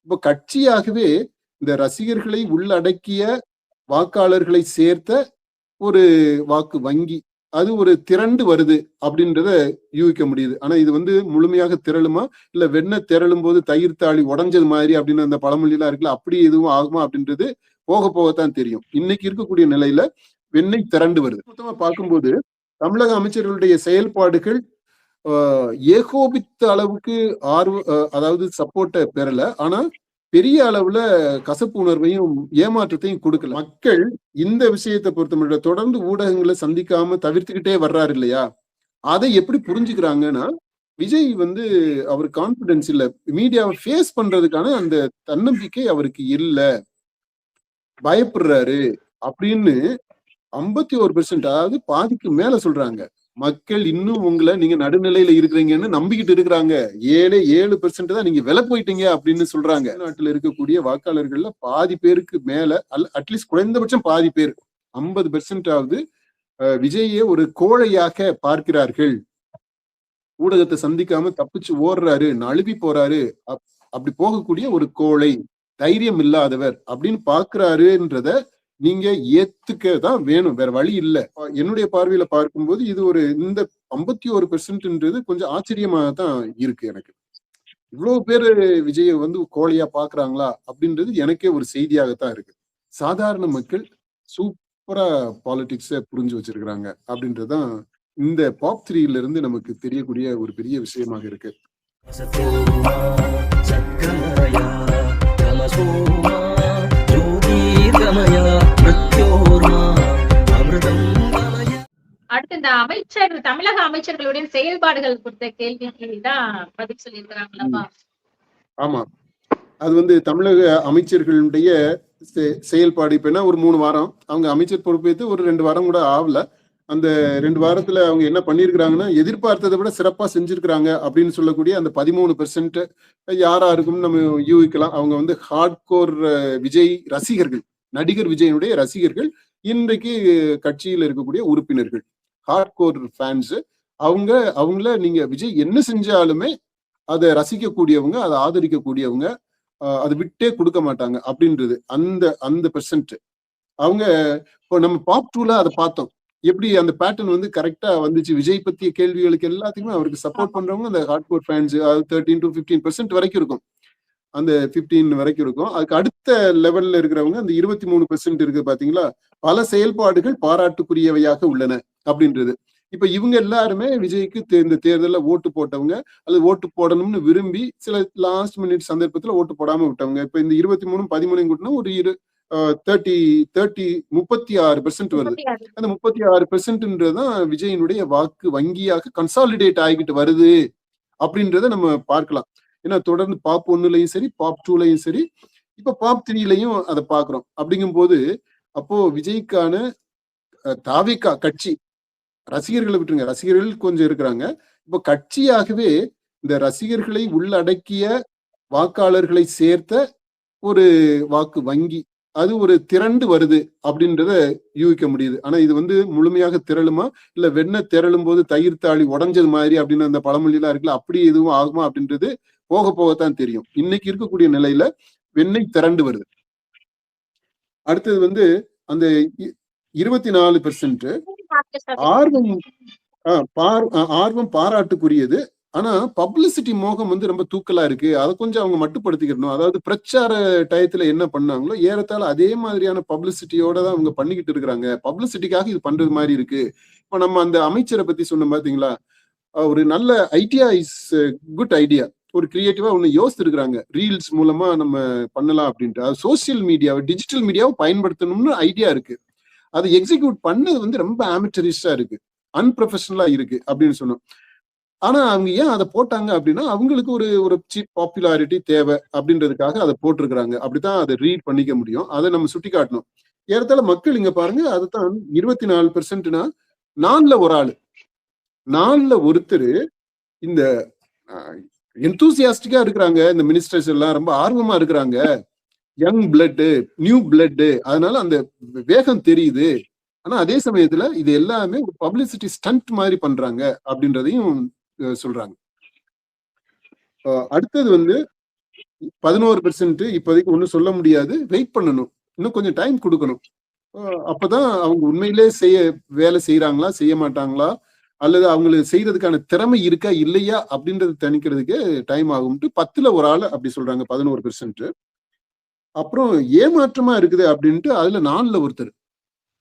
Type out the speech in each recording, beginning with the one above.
இப்ப கட்சியாகவே இந்த ரசிகர்களை உள்ளடக்கிய வாக்காளர்களை சேர்த்த ஒரு வாக்கு வங்கி அது ஒரு திரண்டு வருது அப்படின்றத யூகிக்க முடியுது. ஆனா இது முழுமையாக திரளுமா, இல்ல வெண்ண திரளும் போது தயிர் தாளி உடைஞ்சது மாதிரி அப்படின்னு அந்த பழமொழி எல்லாம் இருக்குல்ல, அப்படி எதுவும் ஆகுமா அப்படின்றது போக போகத்தான் தெரியும். இன்னைக்கு இருக்கக்கூடிய நிலையில வெண்ணெய் திரண்டு வருது. மொத்தமா பார்க்கும்போது தமிழக அமைச்சர்களுடைய செயல்பாடுகள் ஏகோபித்த அளவுக்கு அதாவது சப்போர்ட்டை பெறல. ஆனா பெரிய அளவுல கசப்பு உணர்வையும் ஏமாற்றத்தையும் கொடுக்கல. மக்கள் இந்த விஷயத்தை பொறுத்தமட்டில தொடர்ந்து ஊடகங்களை சந்திக்காம தவிர்த்துக்கிட்டே வர்றாரு இல்லையா, அதை எப்படி புரிஞ்சுக்கிறாங்கன்னா, விஜய் அவர் கான்பிடன்ஸ் இல்ல, மீடியாவை ஃபேஸ் பண்றதுக்கான அந்த தன்னம்பிக்கை அவருக்கு இல்ல, பயப்படுறாரு அப்படின்னு 51%, அதாவது பாதிக்கு மேல சொல்றாங்க. மக்கள் இன்னும் உங்களை நீங்க நடுநிலையில இருக்கிறீங்கன்னு நம்பிக்கிட்டு இருக்கிறாங்க. 7% தான் நீங்க விலை போயிட்டீங்க அப்படின்னு சொல்றாங்க. நாட்டுல இருக்கக்கூடிய வாக்காளர்கள்ல பாதி பேருக்கு மேல அட்லீஸ்ட் குறைந்தபட்சம் பாதி பேர் 50% விஜயை ஒரு கோழையாக பார்க்கிறார்கள். ஊடகத்தை சந்திக்காம தப்பிச்சு ஓடுறாரு, நழுவி போறாரு, அப்படி போகக்கூடிய ஒரு கோழை, தைரியம் இல்லாதவர் அப்படின்னு பாக்குறாருன்றத நீங்க ஏத்துக்கதான் வேணும், வேற வழி இல்ல. என்னுடைய பார்வையில பார்க்கும்போது இது இந்த 51%ன்றது கொஞ்சம் ஆச்சரியமாகத்தான் இருக்கு எனக்கு. இவ்வளவு பேரு விஜயை கோழையா பாக்குறாங்களா அப்படின்றது எனக்கே ஒரு செய்தியாகத்தான் இருக்கு. சாதாரண மக்கள் சூப்பரா பாலிடிக்ஸ புரிஞ்சு வச்சிருக்கிறாங்க அப்படின்றதுதான் இந்த பாப் 3ல இருந்து நமக்கு தெரியக்கூடிய ஒரு பெரிய விஷயமாக இருக்கு. அடுத்து இந்த தமிழக அமைச்சர்களுடைய செயல்பாடுகள் குறித்த கேள்விக்கு தான் பதில் சொல்லியிருக்கிறாங்களா? ஆமா, அது தமிழக அமைச்சர்களுடைய செயல்பாடு இப்ப என்ன, ஒரு 3 வாரம் அவங்க அமைச்சர் பொறுப்பேற்று ஒரு 2 வாரம் கூட ஆகல. அந்த 2 வாரத்துல அவங்க என்ன பண்ணிருக்கிறாங்கன்னா, எதிர்பார்த்ததை விட சிறப்பா செஞ்சிருக்கிறாங்க அப்படின்னு சொல்லக்கூடிய அந்த 13% யாரா இருக்கும்னு நம்ம யூகிக்கலாம். அவங்க ஹார்ட்கோர் விஜய் ரசிகர்கள், நடிகர் விஜயனுடைய ரசிகர்கள், இன்றைக்கு கட்சியில் இருக்கக்கூடிய உறுப்பினர்கள், ஹார்ட்கோர் ஃபேன்ஸ். அவங்கள நீங்க விஜய் என்ன செஞ்சாலுமே அதை ரசிக்கக்கூடியவங்க, அதை ஆதரிக்கக்கூடியவங்க, அதை விட்டே கொடுக்க மாட்டாங்க அப்படின்றது அந்த பெர்சன்ட். அவங்க இப்போ நம்ம பாப் 2ல அதை பார்த்தோம், எப்படி அந்த பேட்டர்ன் கரெக்டா வந்துச்சு. விஜய் பத்திய கேள்விகளுக்கு எல்லாத்துக்குமே அவருக்கு சப்போர்ட் பண்றவங்க அந்த ஹார்ட்கோர் ஃபேன்ஸ் 13 to 15% வரைக்கும் இருக்கும். அந்த 15 வரைக்கும் இருக்கும். அதுக்கு அடுத்த லெவல்ல இருக்கிறவங்க அந்த 23% இருக்கு பாத்தீங்களா, பல செயல்பாடுகள் பாராட்டுக்குரியவையாக உள்ளன அப்படின்றது. இப்ப இவங்க எல்லாருமே விஜய்க்கு இந்த தேர்தலில் ஓட்டு போட்டவங்க, அல்லது ஓட்டு போடணும்னு விரும்பி சில லாஸ்ட் மினிட் சந்தர்ப்பத்துல ஓட்டு போடாம விட்டவங்க. இப்ப இந்த 23, 13 கூட்டினா ஒரு 36% வருது. அந்த 36%ன்றதுதான் விஜயனுடைய வாக்கு வங்கியாக கன்சாலிடேட் ஆகிட்டு வருது அப்படின்றத நம்ம பார்க்கலாம். ஏன்னா தொடர்ந்து பாப் 1லயும் சரி, பாப் 2லயும் சரி, இப்ப பாப் 3லயும் அதை பாக்குறோம். அப்படிங்கும் போது அப்போ விஜய்க்கான தாவேகா கட்சி, ரசிகர்களை விட்டுருங்க, ரசிகர்கள் கொஞ்சம் இருக்கிறாங்க, இப்ப கட்சியாகவே இந்த ரசிகர்களை உள்ளடக்கிய வாக்காளர்களை சேர்த்த ஒரு வாக்கு வங்கி அது ஒரு திரண்டு வருது அப்படின்றத யூகிக்க முடியுது. ஆனா இது முழுமையாக திரளுமா, இல்ல வெண்ண திரளும் போது தயிர் தாளி உடைஞ்சது மாதிரி அப்படின்னு அந்த பழமொழி எல்லாம் இருக்குல்ல, அப்படி எதுவும் ஆகுமா அப்படின்றது போக போகத்தான் தெரியும். இன்னைக்கு இருக்கக்கூடிய நிலையில வெண்ணெய் திரண்டு வருது. அடுத்தது அந்த 24% ஆர்வம் பாராட்டுக்குரியது. ஆனா பப்ளிசிட்டி மோகம் ரொம்ப தூக்கலா இருக்கு. அதை கொஞ்சம் அவங்க மட்டுப்படுத்திக்கணும். அதாவது பிரச்சார டயத்துல என்ன பண்ணாங்களோ ஏறத்தாழ அதே மாதிரியான பப்ளிசிட்டியோட தான் அவங்க பண்ணிக்கிட்டு இருக்கிறாங்க. பப்ளிசிட்டிக்காக இது பண்றது மாதிரி இருக்கு. இப்ப நம்ம அந்த அமைச்சரை பத்தி சொன்னோம் பாத்தீங்களா, ஒரு நல்ல ஐடியா இஸ் குட் ஐடியா, ஒரு கிரியேட்டிவா ஒண்ணு யோசிச்சிருக்கிறாங்க, ரீல்ஸ் மூலமா நம்ம பண்ணலாம் அப்படின்ட்டு. அது சோசியல் மீடியாவை, டிஜிட்டல் மீடியாவை பயன்படுத்தணும்னு ஐடியா இருக்கு. அதை எக்ஸிக்யூட் பண்ணது ரொம்ப ஆமெச்சரிஸ்டா இருக்கு, அன்ப்ரொஃபஷனலா இருக்கு அப்படின்னு சொன்னோம். ஆனா அவங்க ஏன் அதை போட்டாங்க அப்படின்னா, அவங்களுக்கு ஒரு சீப் பாப்புலாரிட்டி தேவை அப்படின்றதுக்காக அதை போட்டிருக்கிறாங்க. அப்படித்தான் அதை ரீட் பண்ணிக்க முடியும். அதை நம்ம சுட்டி காட்டணும். ஏறத்தாழ மக்கள் இங்க பாருங்க, அதுதான் 24%னா 4ல ஒரு ஆளு, 4ல ஒருத்தர் இந்த எந்தூசியாஸ்டிக்கா இருக்கிறாங்க. இந்த மினிஸ்டர்ஸ் எல்லாம் ரொம்ப ஆர்வமா இருக்கிறாங்க, யங் பிளட், நியூ பிளட், அதனால அந்த வேகம் தெரியுது. ஆனா அதே சமயத்துல இது எல்லாமே ஒரு பப்ளிசிட்டி ஸ்டண்ட் மாதிரி பண்றாங்க அப்படின்றதையும் சொல்றாங்க. அடுத்தது 11% இப்போதைக்கு ஒன்றும் சொல்ல முடியாது, வெயிட் பண்ணணும், இன்னும் கொஞ்சம் டைம் கொடுக்கணும். அப்பதான் அவங்க உண்மையிலே வேலை செய்யறாங்களா செய்ய மாட்டாங்களா, அல்லது அவங்களுக்கு செய்யறதுக்கான திறமை இருக்கா இல்லையா அப்படின்றது தணிக்கிறதுக்கு டைம் ஆகும்ட்டு 10ல் ஒரு ஆள் அப்படி சொல்றாங்க, 11%. அப்புறம் ஏமாற்றமா இருக்குது அப்படின்ட்டு அதுல 4ல் ஒருத்தர்,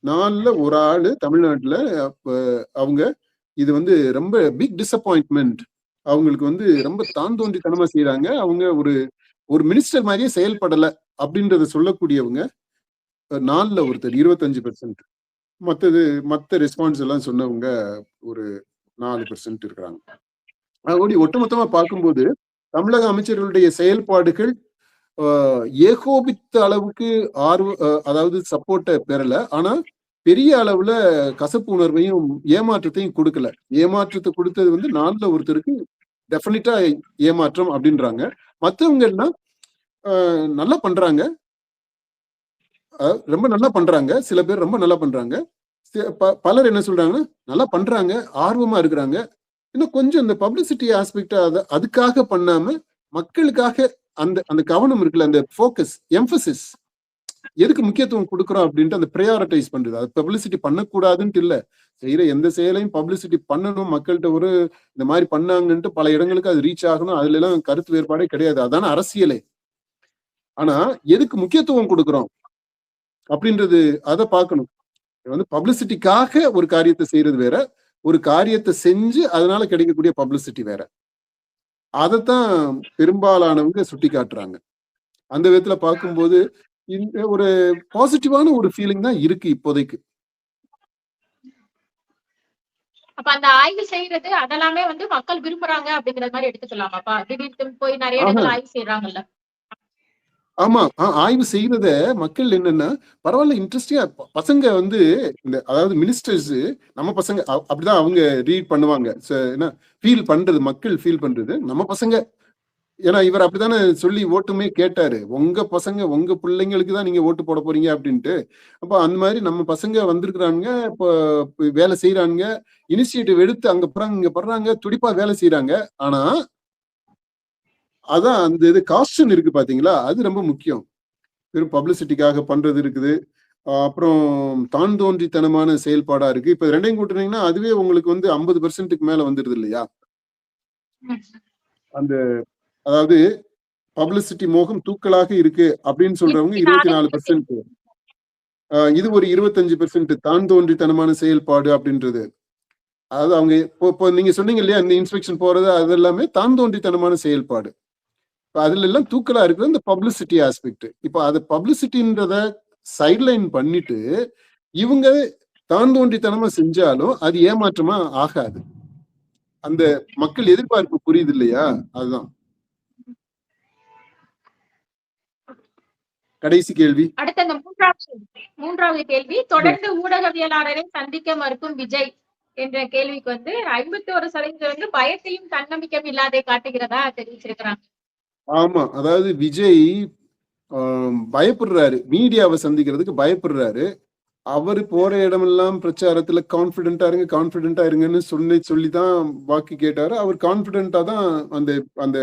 4ல் ஒரு ஆளு தமிழ்நாட்டுல அவங்க இது வந்து ரொம்ப பிக் டிசப்பாயின்ட்மெண்ட், அவங்களுக்கு வந்து ரொம்ப தாந்தோன்றித்தனமா செய்யறாங்க, அவங்க ஒரு மினிஸ்டர் மாதிரியே செயல்படல அப்படின்றத சொல்லக்கூடியவங்க 4ல் ஒருத்தர் 25%. மத்த ரெஸ்பான்ஸ் எல்லாம் சொன்னவங்க ஒரு 4% இருக்கிறாங்க. அதோட ஒட்டுமொத்தமா பார்க்கும்போது தமிழக அமைச்சர்களுடைய செயல்பாடுகள் ஏகோபித்த அளவுக்கு அதாவது சப்போர்ட்டை பெறல, ஆனா பெரிய அளவுல கசப்பு உணர்வையும் ஏமாற்றத்தையும் கொடுக்கல. ஏமாற்றத்தை கொடுத்தது வந்து 4ல் ஒருத்தருக்கு டெஃபினட்டா ஏமாற்றம் அப்படின்றாங்க. மற்றவங்க எல்லாம் நல்லா பண்றாங்க, ரொம்ப நல்லா பண்றாங்க, சில பேர் ரொம்ப நல்லா பண்றாங்க, பலர் என்ன சொல்றாங்கன்னா நல்லா பண்றாங்க, ஆர்வமா இருக்கிறாங்க, இன்னும் கொஞ்சம் இந்த பப்ளிசிட்டி ஆஸ்பெக்ட் அதுக்காக பண்ணாம மக்களுக்காக அந்த கவனம் இருக்குல்ல, அந்த ஃபோக்கஸ் எம்பசிஸ் எதுக்கு முக்கியத்துவம் கொடுக்குறோம் அப்படின்ட்டு அந்த ப்ரையாரிட்டைஸ் பண்றது. அது பப்ளிசிட்டி பண்ணக்கூடாதுன்ட்டு இல்ல, செய்யற எந்த செயலையும் பப்ளிசிட்டி பண்ணணும், மக்கள்கிட்ட இந்த மாதிரி பண்ணாங்கன்ட்டு பல இடங்களுக்கு அது ரீச் ஆகணும், அதுல எல்லாம் கருத்து வேறுபாடே கிடையாது, அதான அரசியலே. ஆனா எதுக்கு முக்கியத்துவம் கொடுக்குறோம் அப்படின்றது அதை பார்க்கணும். வந்து பப்ளிசிட்டிக்காக ஒரு காரியத்தை செய்யறது வேற, ஒரு காரியத்தை செஞ்சு அதனால கிடைக்கக்கூடிய பப்ளிசிட்டி வேற. அதைத்தான் பெரும்பாலானவங்க சுட்டி காட்டுறாங்க. அந்த விதத்துல பார்க்கும்போது இந்த ஒரு பாசிட்டிவான ஒரு ஃபீலிங் தான் இருக்கு இப்போதைக்கு. அப்ப அந்த ஆய்வு செய்யறது அதெல்லாமே வந்து மக்கள் விரும்புறாங்க அப்படிங்கிற மாதிரி எடுத்துக்கலாமாப்பா? திடீர்னு போய் நிறைய இடங்கள் ஆய்வு செய்யறாங்கல்ல. ஆமா, ஆய்வு செய்யறத மக்கள் என்னன்னா பரவாயில்ல இன்ட்ரெஸ்டிங்கா பசங்க வந்து அதாவது மினிஸ்டர்ஸ் நம்ம பசங்க அப்படிதான் அவங்க ரீட் பண்ணுவாங்க, என்ன ஃபீல் பண்றது, மக்கள் ஃபீல் பண்றது நம்ம பசங்க. ஏன்னா இவர் அப்படித்தானே சொல்லி ஓட்டுமே கேட்டாரு, உங்க பசங்க உங்க பிள்ளைங்களுக்கு தான் நீங்க ஓட்டு போட போறீங்க அப்படின்ட்டு. அப்ப அந்த மாதிரி நம்ம பசங்க வந்திருக்கிறாங்க, இப்போ வேலை செய்யறாங்க, இனிஷியேட்டிவ் எடுத்து அங்க போறாங்க இங்க பண்றாங்க, துடிப்பா வேலை செய்யறாங்க. ஆனா அதான் அந்த இது காஸ்டியூம் இருக்கு பாத்தீங்களா, அது ரொம்ப முக்கியம். வெறும் பப்ளிசிட்டிக்காக பண்றது இருக்குது, அப்புறம் தான் தோன்றித்தனமான செயல்பாடா இருக்கு. இப்ப ரெண்டையும் கூட்டுனீங்கன்னா அதுவே உங்களுக்கு வந்து 50%க்கு மேல வந்துருது இல்லையா. அந்த அதாவது பப்ளிசிட்டி மோகம் தூக்கலாக இருக்கு அப்படின்னு சொல்றவங்க 24%, இது ஒரு 25% தான் தோன்றித்தனமான செயல்பாடு அப்படின்றது. அதாவது அவங்க இப்போ நீங்க சொன்னீங்க இல்லையா, இந்த இன்ஸ்பெக்ஷன் போறது அது எல்லாமே தான் தோன்றித்தனமான செயல்பாடு. அதுல எல்லாம் தூக்கலா இருக்கிற இந்த பப்ளிசிட்டி ஆஸ்பெக்ட். இப்ப அது பப்ளிசிட்டின்றத சைட்லைன் பண்ணிட்டு இவங்க தான் தோன்றித்தனமா செஞ்சாலும் அது ஏமாற்றமா ஆகாது. அந்த மக்கள் எதிர்பார்ப்பு புரியுது இல்லையா, அதுதான். கடைசி கேள்வி. அடுத்த இந்த மூன்றாவது கேள்வி, தொடர்ந்து ஊடகவியலாளரை சந்திக்க மறுக்கும் விஜய் என்ற கேள்விக்கு வந்து 51% வந்து பயத்தையும் தன்னம்பிக்கையும் இல்லாத காட்டுகிறதா தெரிவிச்சிருக்கிறாங்க. ஆமா, அதாவது விஜய் பயப்படுறாரு, மீடியாவை சந்திக்கிறதுக்கு பயப்படுறாரு. அவரு போற இடமெல்லாம் பிரச்சாரத்துல கான்பிடென்டா இருங்கன்னு சொல்லிதான் வாக்கு கேட்டாரு. அவர் கான்பிடென்டா தான் அந்த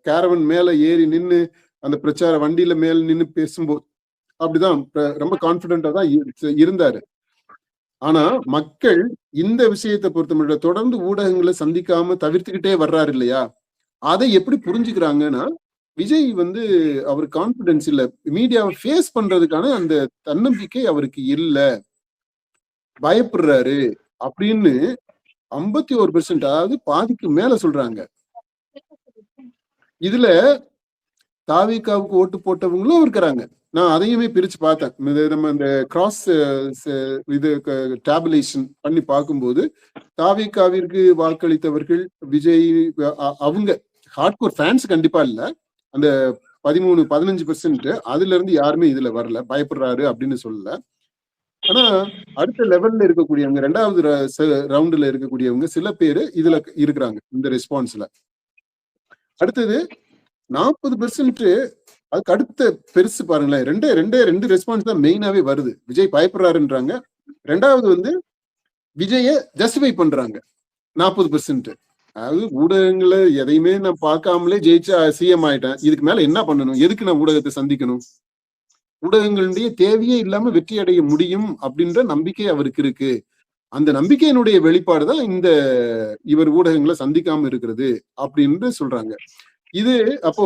கேரவன் மேல ஏறி நின்னு அந்த பிரச்சார வண்டியில மேல நின்னு பேசும்போது அப்படிதான் ரொம்ப கான்பிடென்டா தான் இருந்தாரு. ஆனா மக்கள் இந்த விஷயத்தை பொறுத்த தொடர்ந்து ஊடகங்களை சந்திக்காம தவிர்த்துக்கிட்டே வர்றாரு இல்லையா, அதை எப்படி புரிஞ்சுக்கிறாங்கன்னா விஜய் வந்து அவர் கான்பிடன்ஸ் இல்ல, மீடியாவை ஃபேஸ் பண்றதுக்கான அந்த தன்னம்பிக்கை அவருக்கு இல்ல, பயப்படுறாரு அப்படின்னு 51%, அதாவது பாதிக்கு மேல சொல்றாங்க. இதுல தாவிகாவுக்கு ஓட்டு போட்டவங்களும் இருக்கிறாங்க. நான் அதையுமே பிரிச்சு பார்த்தேன். நம்ம இந்த கிராஸ் இது டேபுலேஷன் பண்ணி பார்க்கும்போது தாவிகாவிற்கு வாக்களித்தவர்கள் விஜய் அவங்க ஹார்ட்கோர் ஃபேன்ஸ் கண்டிப்பா இல்ல, அந்த 13-15% அதுல இருந்து யாருமே இதுல வரல, பயப்படுறாரு அப்படின்னு சொல்லல. ஆனா அடுத்த லெவல்ல இருக்கக்கூடியவங்க, 2வது ரவுண்டுல இருக்கக்கூடியவங்க சில பேரு இதுல இருக்கிறாங்க இந்த ரெஸ்பான்ஸ்ல. அடுத்தது 40%, அதுக்கு அடுத்த பெருசு பாருங்களேன், ரெண்டு ரெஸ்பான்ஸ் தான் மெயினாவே வருது. விஜய் பயப்படுறாருன்றாங்க, 2வது வந்து விஜய ஜஸ்டிஃபை பண்றாங்க 40%. அதாவது ஊடகங்களை எதையுமே நான் பார்க்காமலே ஜெயிச்சா சிஎம் ஆயிட்டேன், இதுக்கு மேல என்ன பண்ணணும், எதுக்கு நான் ஊடகத்தை சந்திக்கணும், ஊடகங்களுடைய தேவையே இல்லாம வெற்றி அடைய முடியும் அப்படின்ற நம்பிக்கை அவருக்கு இருக்கு. அந்த நம்பிக்கையினுடைய வெளிப்பாடுதான் இந்த இவர் ஊடகங்களை சந்திக்காம இருக்கிறது அப்படின்னு சொல்றாங்க. இது அப்போ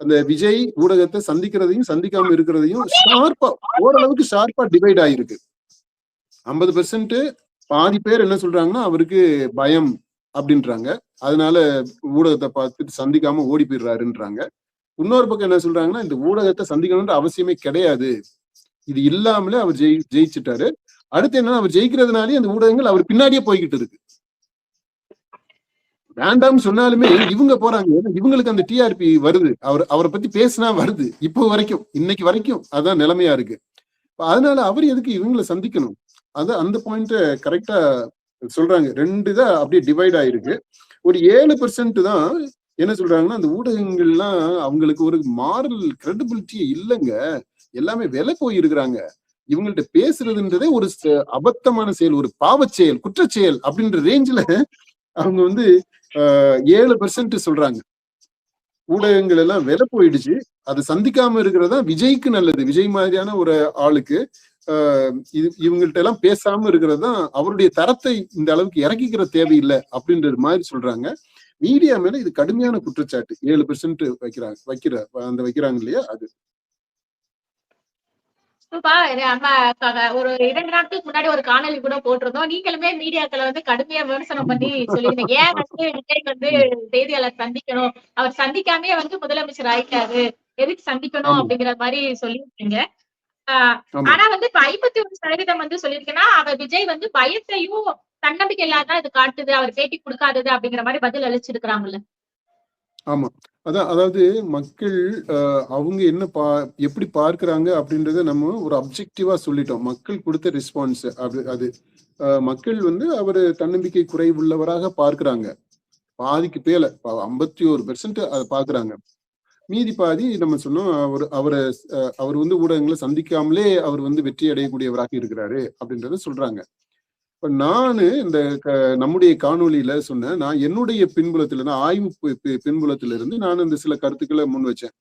அந்த விஜய் ஊடகத்தை சந்திக்கிறதையும் சந்திக்காம இருக்கிறதையும் ஷார்ப்பா, ஓரளவுக்கு ஷார்ப்பா டிவைட் ஆயிருக்கு. 50% பாதி பேர் என்ன சொல்றாங்கன்னா அவருக்கு பயம் அப்படின்றாங்க, அதனால ஊடகத்தை பார்த்துட்டு சந்திக்காம ஓடி போயிடுறாருன்றாங்க. இன்னொரு பக்கம் என்ன சொல்றாங்கன்னா இந்த ஊடகத்தை சந்திக்கணும்ன்ற அவசியமே கிடையாது, இது இல்லாமலே அவர் ஜெயிச்சுட்டாரு. அடுத்து என்னன்னா அவர் ஜெயிக்கிறதுனாலே அந்த ஊடகங்கள் அவர் பின்னாடியே போய்கிட்டு இருக்கு. வேண்டாம்னு சொன்னாலுமே இவங்க போறாங்க, இவங்களுக்கு அந்த டிஆர்பி வருது, அவரை பத்தி பேசினா வருது. இப்போ வரைக்கும் இன்னைக்கு வரைக்கும் அதான் நிலைமையா இருக்கு. அதனால அவர் எதுக்கு இவங்களை சந்திக்கணும், அதான் அந்த பாயிண்ட கரெக்டா சொல்றாங்க. 2 தான் அப்படியே டிவைட் ஆயிருக்கு. ஒரு 7% தான் என்ன சொல்றாங்கன்னா அந்த ஊடகங்கள்லாம் அவங்களுக்கு ஒரு மாரல் கிரெடிபிலிட்டி இல்லைங்க, எல்லாமே விலை போயிருக்கிறாங்க, இவங்கள்ட்ட பேசுறதுன்றதே ஒரு அபத்தமான செயல், ஒரு பாவச் செயல், குற்றச் செயல் அப்படின்ற ரேஞ்சில அவங்க வந்து 7% சொல்றாங்க. ஊடகங்கள் எல்லாம் விலை போயிடுச்சு, அதை சந்திக்காம இருக்கிறதா விஜய்க்கு நல்லது, விஜய் மாதிரியான ஒரு ஆளுக்கு இவங்கள்ட்ட எல்லாம் பேசாம இருக்கிறது தான் அவருடைய தரத்தை இந்த அளவுக்கு இறக்கிக்கிற தேவையில்லை அப்படின்றது மாதிரி சொல்றாங்க. மீடியா மேல இது கடுமையான குற்றச்சாட்டு. 7% வைக்கிறாங்க இல்லையா அது. ஒரு 2 நாட்களுக்கு முன்னாடி ஒரு காணொலி கூட போட்டிருந்தோம், நீங்களுமே மீடியாக்களை வந்து கடுமையா விமர்சனம் பண்ணி சொல்லிருந்தீங்க. ஏன் வந்து விஜய் வந்து செய்தியாளர் சந்திக்கணும், அவர் சந்திக்காமே வந்து முதலமைச்சர் ஆயிட்டாரு, எதுக்கு சந்திக்கணும் அப்படிங்கிற மாதிரி சொல்லியிருக்கீங்க. ஆனா வந்து இப்ப 51% வந்து சொல்லியிருக்கேன்னா அவர் விஜய் வந்து பயத்தையும் தன்னம்பிக்கை இல்லாதான் இது காட்டுது, அவர் பேட்டி கொடுக்காதது அப்படிங்கிற மாதிரி பதில் அளிச்சிருக்கிறாங்கல்ல. ஆமா, அதாவது மக்கள் அவங்க என்ன எப்படி பார்க்கிறாங்க அப்படின்றத நம்ம ஒரு அப்ஜெக்டிவா சொல்லிட்டோம். மக்கள் கொடுத்த ரெஸ்பான்ஸ் அது மக்கள் வந்து அவரு தன்னம்பிக்கை குறைவுள்ளவராக பார்க்கிறாங்க. பாதிக்கு மேல 51% அதை பாக்குறாங்க. மீதி பாதி நம்ம சொன்னோம் அவர் வந்து ஊடகங்களை சந்திக்காமலே அவர் வந்து வெற்றி அடையக்கூடியவராக இருக்கிறாரு அப்படின்றத சொல்றாங்க. இப்ப நானு இந்த நம்முடைய காணொலியில சொன்னேன், நான் என்னுடைய பின்புலத்துல ஆய்வு பின்புலத்திலிருந்து நான் இந்த சில கருத்துக்களை முன் வச்சேன்.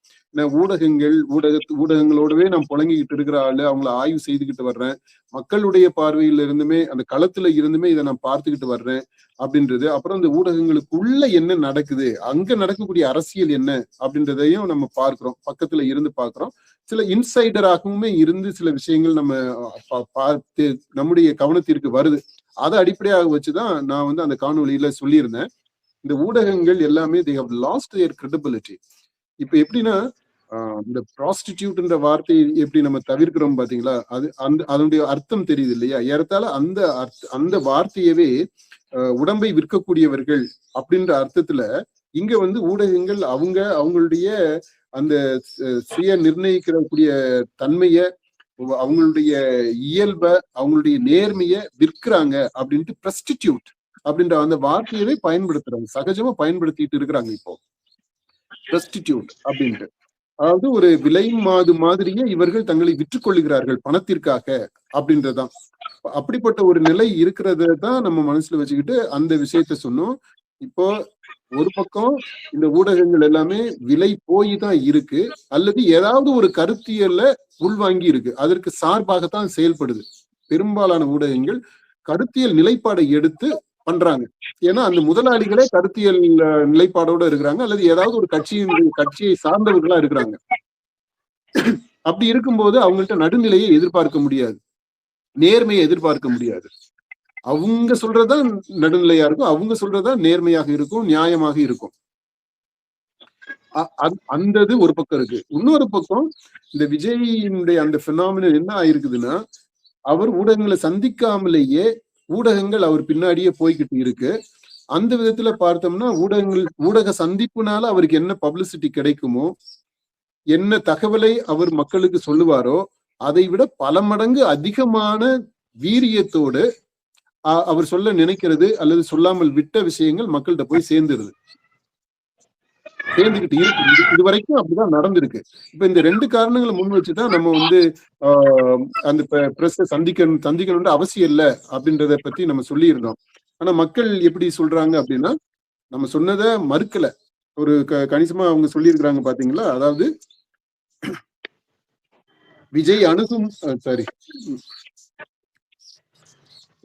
ஊடகங்களோடவே நான் புழங்கிக்கிட்டு இருக்கிற ஆளு, அவங்கள ஆய்வு செய்துக்கிட்டு வர்றேன், மக்களுடைய பார்வையில இருந்துமே அந்த களத்துல இருந்துமே இதை நான் பார்த்துக்கிட்டு வர்றேன் அப்படின்றது. அப்புறம் இந்த ஊடகங்களுக்குள்ள என்ன நடக்குது, அங்க நடக்கக்கூடிய அரசியல் என்ன அப்படின்றதையும் நம்ம பார்க்கிறோம், பக்கத்துல இருந்து பார்க்கிறோம். சில இன்சைடராகவுமே இருந்து சில விஷயங்கள் நம்ம பார்த்து நம்முடைய கவனத்திற்கு வருது. அதை அடிப்படையாக வச்சுதான் நான் வந்து அந்த காணொலியில சொல்லியிருந்தேன், இந்த ஊடகங்கள் எல்லாமே they have lost their credibility. இப்ப எப்படின்னா இந்த ப்ராஸ்டிடியூட்ன்ற வார்த்தையை எப்படி நம்ம தவிர்க்கிறோம் பாத்தீங்களா, அதனுடைய அர்த்தம் தெரியுது இல்லையா, ஏறத்தாழ அந்த வார்த்தையவே உடம்பை விற்கக்கூடியவர்கள் அப்படின்ற அர்த்தத்துல இங்க வந்து ஊடகங்கள் அவங்களுடைய அந்த சுய நிர்ணயிக்கக்கூடிய தன்மைய, அவங்களுடைய இயல்ப, அவங்களுடைய நேர்மைய விற்கிறாங்க அப்படின்ட்டு ப்ரஸ்டிடியூட் அப்படின்ற அந்த வார்த்தையவே பயன்படுத்துறாங்க, சகஜமா பயன்படுத்திட்டு இருக்கிறாங்க இப்போ ப்ரஸ்டிடியூட் அப்படின்ட்டு. அதாவது ஒரு விலை மாதிரியே இவர்கள் தங்களை விற்றுக் கொள்ளுகிறார்கள் பணத்திற்காக அப்படின்றதுதான். அப்படிப்பட்ட ஒரு நிலை இருக்கிறத தான் நம்ம மனசுல வச்சுக்கிட்டு அந்த விஷயத்த சொன்னோம். இப்போ ஒரு பக்கம் இந்த ஊடகங்கள் எல்லாமே விலை போய் தான் இருக்கு, அல்லது ஏதாவது ஒரு கருத்தியல்ல உள்வாங்கி இருக்கு, அதற்கு சார்பாகத்தான் செயல்படுது. பெரும்பாலான ஊடகங்கள் கருத்தியல் நிலைப்பாடை எடுத்து பண்றாங்க. ஏன்னா அந்த முதலாளிகளே கருத்தியல் நிலைப்பாடோட இருக்கிறாங்க, அல்லது ஏதாவது ஒரு கட்சியை சார்ந்தவர்களா இருக்கிறாங்க. அப்படி இருக்கும்போது அவங்கள்ட்ட நடுநிலையை எதிர்பார்க்க முடியாது, நேர்மையை எதிர்பார்க்க முடியாது. அவங்க சொல்றதுதான் நடுநிலையா இருக்கும், அவங்க சொல்றதுதான் நேர்மையாக இருக்கும், நியாயமாக இருக்கும். அந்த ஒரு பக்கம் இருக்கு. இன்னொரு பக்கம் இந்த விஜயினுடைய அந்த பினாமினல் என்ன ஆயிருக்குதுன்னா, அவர் ஊடகங்களை சந்திக்காமலேயே ஊடகங்கள் அவர் பின்னாடியே போய்கிட்டு இருக்கு. அந்த விதத்துல பார்த்தோம்னா ஊடக சந்திப்புனால அவருக்கு என்ன பப்ளிசிட்டி கிடைக்குமோ, என்ன தகவலை அவர் மக்களுக்கு சொல்லுவாரோ, அதை விட பல மடங்கு அதிகமான வீரியத்தோடு அவர் சொல்ல நினைக்கிறது அல்லது சொல்லாமல் விட்ட விஷயங்கள் மக்கள்கிட்ட போய் சேர்ந்துகிட்டு இருக்கு. இது வரைக்கும் அப்படிதான் நடந்திருக்கு. இப்ப இந்த 2 காரணங்களை முன் வச்சுதான் நம்ம வந்து அந்த பிரஸ் சந்திக்கணும்ன்ற அவசியம் இல்லை அப்படின்றத பத்தி நம்ம சொல்லியிருந்தோம். ஆனா மக்கள் எப்படி சொல்றாங்க அப்படின்னா, நம்ம சொன்னதை மறுக்கல. ஒரு கணிசமா அவங்க சொல்லியிருக்கிறாங்க பாத்தீங்களா. அதாவது விஜய் அணுகும் சாரி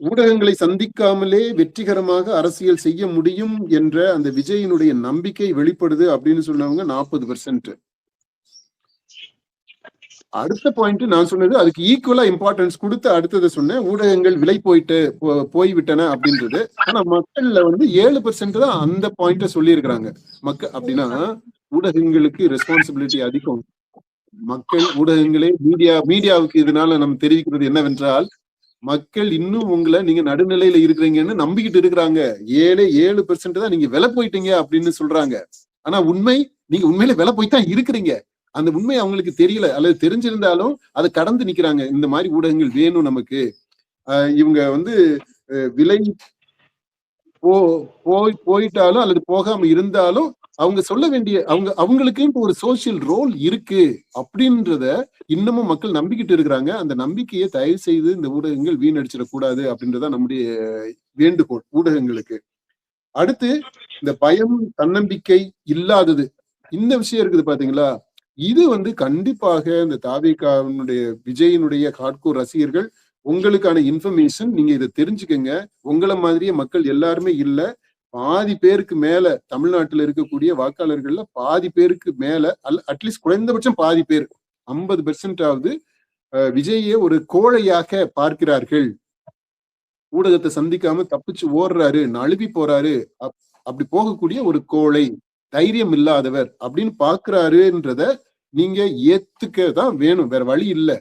ஊடகங்களை சந்திக்காமலே வெற்றிகரமாக அரசியல் செய்ய முடியும் என்ற அந்த விஜயினுடைய நம்பிக்கை வெளிப்படுது அப்படின்னு சொன்னவங்க 40%. அடுத்த பாயிண்ட் நான் சொன்னது அதுக்கு ஈக்குவலா இம்பார்ட்டன்ஸ் கொடுத்து அடுத்ததை சொன்னேன். ஊடகங்கள் விலை போய்விட்டன அப்படின்றது. ஆனா மக்கள்ல 7% தான் அந்த பாயிண்ட சொல்லியிருக்கிறாங்க. அப்படின்னா ஊடகங்களுக்கு ரெஸ்பான்சிபிலிட்டி அதிகம். மக்கள் ஊடகங்களே மீடியாவுக்கு இதனால நம்ம தெரிவிக்கிறது என்னவென்றால், மக்கள் இன்னும் உங்களை நீங்க நடுநிலையில இருக்கிறீங்கன்னு நம்பிக்கிட்டு இருக்கிறாங்க. 7% தான் நீங்க விலை போயிட்டீங்க அப்படின்னு சொல்றாங்க. ஆனா நீங்க உண்மையில விலை போய் தான் இருக்கிறீங்க. அந்த உண்மை அவங்களுக்கு தெரியல, அல்லது தெரிஞ்சிருந்தாலும் அதை கடந்து நிக்கிறாங்க. இந்த மாதிரி ஊடகங்கள் வேணும் நமக்கு. இவங்க விலை போயிட்டாலும் அல்லது போகாம இருந்தாலும் அவங்க சொல்ல வேண்டிய அவங்களுக்கு ஒரு சோசியல் ரோல் இருக்கு அப்படின்றத இன்னமும் மக்கள் நம்பிக்கிட்டு இருக்கிறாங்க. அந்த நம்பிக்கையை தயவு செய்து இந்த ஊடகங்கள் வீணடிச்சிடக்கூடாது அப்படின்றத நம்முடைய வேண்டுகோள் ஊடகங்களுக்கு. அடுத்து இந்த பயம், தன்னம்பிக்கை இல்லாதது, இந்த விஷயம் இருக்குது பாத்தீங்களா. இது கண்டிப்பாக இந்த தாவேகாவினுடைய விஜயினுடைய ஹார்ட்கோர் ரசிகர்கள் உங்களுக்கான இன்ஃபர்மேஷன், நீங்க இதை தெரிஞ்சுக்கங்க. உங்களை மாதிரியே மக்கள் எல்லாருமே இல்ல. பாதி பேருக்கு மேல தமிழ்நாட்டில் இருக்கக்கூடிய வாக்காளர்கள்ல பாதி பேருக்கு மேல அட்லீஸ்ட் குறைந்தபட்சம் பாதி பேர் 50% விஜயை ஒரு கோழையாக பார்க்கிறார்கள். ஊடகத்தை சந்திக்காம தப்பிச்சு ஓடுறாரு, நழுவி போறாரு, அப்படி போகக்கூடிய ஒரு கோழை, தைரியம் இல்லாதவர் அப்படின்னு பாக்குறாருன்றத நீங்க ஏத்துக்க தான் வேணும். வேற வழி இல்லை.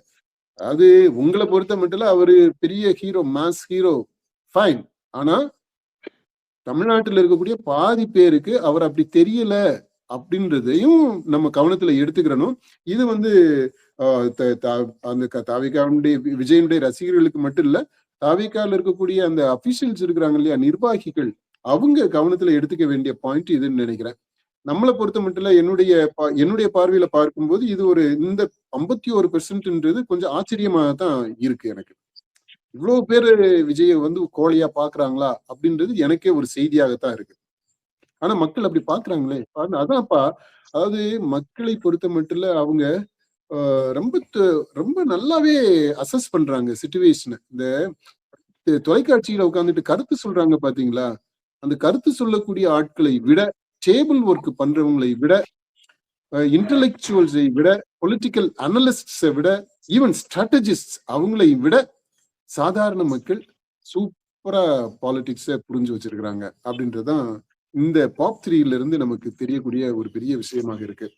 அது உங்களை பொறுத்த மட்டும் அவரு பெரிய ஹீரோ, மாஸ் ஹீரோ, ஃபைன். ஆனா தமிழ்நாட்டில் இருக்கக்கூடிய பாதி பேருக்கு அவர் அப்படி தெரியல அப்படின்றதையும் நம்ம கவனத்துல எடுத்துக்கிறணும். இது அந்த தாவேகாவுடைய விஜயனுடைய ரசிகர்களுக்கு மட்டும் இல்ல, தாவேகால இருக்கக்கூடிய அந்த அபிஷியல்ஸ் இருக்கிறாங்க இல்லையா, நிர்வாகிகள், அவங்க கவனத்துல எடுத்துக்க வேண்டிய பாயிண்ட் இதுன்னு நினைக்கிறேன். நம்மளை பொறுத்த மட்டும் என்னுடைய பார்வையில பார்க்கும்போது இது இந்த 51%ன்றது கொஞ்சம் ஆச்சரியமா தான் இருக்கு எனக்கு. இவ்வளவு பேரு விஜய கோழையா பாக்குறாங்களா அப்படின்றது எனக்கே ஒரு செய்தியாகத்தான் இருக்கு. ஆனா மக்கள் அப்படி பாக்குறாங்களே, அதான்ப்பா. அதாவது மக்களை பொறுத்த மட்டும் அவங்க ரொம்ப ரொம்ப நல்லாவே அசஸ் பண்றாங்க சிச்சுவேஷனை. இந்த தொலைக்காட்சியில உட்கார்ந்துட்டு கருத்து சொல்றாங்க பாத்தீங்களா, அந்த கருத்து சொல்லக்கூடிய ஆட்களை விட, டேபிள் ஒர்க் பண்றவங்களை விட, இன்டெலெக்சுவல்ஸை விட, பொலிட்டிக்கல் அனலிஸ்ட்ஸை விட, ஈவன் ஸ்ட்ராட்டஜிஸ்ட் அவங்களை விட சாதாரண மக்கள் சூப்பரா பாலிடிக்ஸை புரிஞ்சு வச்சிருக்கிறாங்க அப்படின்றதுதான் இந்த POP 3 இருந்து நமக்கு தெரியக்கூடிய ஒரு பெரிய விஷயமாக இருக்கு.